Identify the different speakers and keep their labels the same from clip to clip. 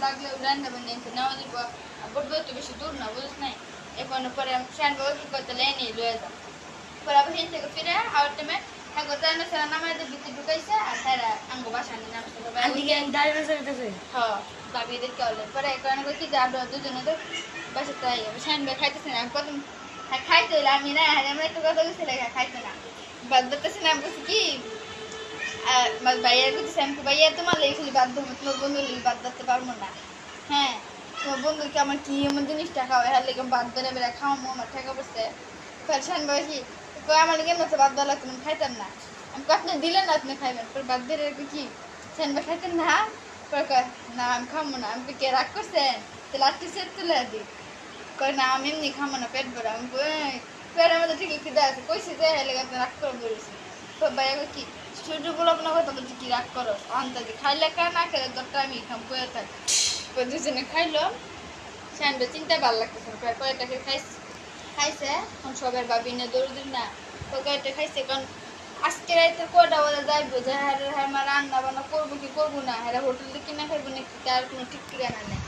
Speaker 1: লাগলে রান্না বান্না নামাজ পড়বো তো বেশি দূর না বুঝিস নাই এখন পরে ফ্যান বাবা কি করতে লেনি লয়ে যা পরে আবার হিন থেকে ফিরে আবার টাইমে হ্যাঁ তারা সারা নামাজের ভিতরে ঢুকাইছে আর তারা আঙ্গ বাসা নিয়ে নামছে হ্যাঁ ভাবিদেরকে হলে পরে কারণে করছি যে আমরা দুজনে তো বাসা তাই শ্যান ভাই খাইতেছে না আমি প্রথম খাইতে হইলে আমি না আমরা একটু কথা বলছি খাইতো না বাদ বাতাছি না আমি বলছি কি ভাইয়ার করতেছি আমি ভাইয়া তোমার লেগে খালি বাধ্য হবো তোমার বন্ধু লেগে বাদ ধরতে পারবো না হ্যাঁ তোমার বন্ধুকে আমার কি এমন জিনিসটা খাওয়া হ্যাঁ লেগে বাদ ধরে বেড়া খাওয়াবো আমার ঠেকা পড়ছে শ্যান ভাই কি আমার লেগে মতো বাদ দেওয়া লাগতো আমি খাইতাম না আমি আপনি দিলেন না আপনি খাইবেন পরে বাদ দিয়ে কি শ্যান ভাই খাইতেন না পরে না আমি খাবো না আমি কে রাগ করছেন তাহলে আজকে সেট তুলে দিই কয় না আমি এমনি খাবো না পেট ভরা আমি পেটের মধ্যে ঠিকই খিদে আছে কইছি যে হ্যাঁ লেগে আপনি রাগ করে বলেছি তো ভাইয়া কি সূর্যগুলো আপনার কথা বলছি কি রাগ করো আন্তাজি খাইলে কা না খেলে দরটা আমি খাম বয়ে থাকি দুজনে খাইলো শ্যানবে চিন্তায় ভালো লাগতেছে কয়েকটাকে খাইছে এখন সবার ভাবি না দৌড় দিন না কয়েকটা খাইছে কারণ আজকে রাইতে কয়টা বলে যাইবো যে হ্যাঁ হ্যাঁ আমার রান্না বান্না করবো কি করবো না হ্যাঁ হোটেলে কিনা খাইবো নাকি তার কোনো ঠিক ঠিকানা নেই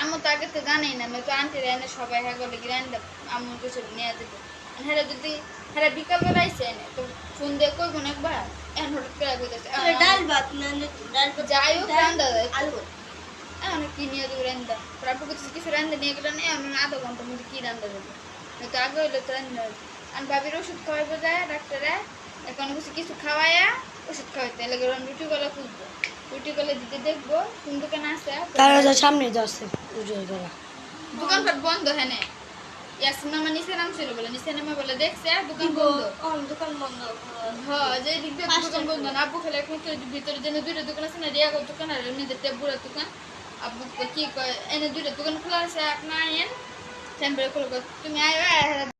Speaker 1: আমার তো আগে তো জানাই না নয়তো আন্টিরা এনে সবাই হ্যাঁ করলে কি রান্না আমার কিছু নিয়ে যেতে হ্যাঁ যদি হ্যাঁ বিকালবেলা আইসে এনে তো ফোন দিয়ে করবো না একবার এখন হঠাৎ করে কইতেছে
Speaker 2: ডাল ভাত না ডাল
Speaker 1: যাই হোক রান্না যায় আলু অনেক কি নিয়ে দেবো রান্না আপু করতেছে কিছু রান্না নিয়ে গেলো না আমি আধা ঘন্টার মধ্যে কি রান্না দেবো নয়তো আগে হইলে তো রান্না আমি ভাবির ওষুধ খাওয়াইবো যায় ডাক্তারে এখন কিছু খাওয়াইয়া ওষুধ খাওয়াইতে এলাকা রুটি গলা খুঁজবো রুটি গলা দিতে দেখবো কোন দোকানে আছে
Speaker 2: সামনে যাচ্ছে
Speaker 1: দোকানপাট বন্ধ হ্যাঁ ইয়াসিন মামা নিচে নামছিল বলে নিচে নামে বলে দেখছে দোকান বন্ধ
Speaker 2: দোকান বন্ধ
Speaker 1: হ্যাঁ যে দিক দিয়ে দোকান বন্ধ না আব্বু খেলে এখন ভিতরে যেন দুইটা দোকান আছে না রিয়া দোকান আর এমনিদের টেবুরের দোকান আব্বু কি কয় এনে দুইটা দোকান খোলা আছে আপনার আইন তুমি আয়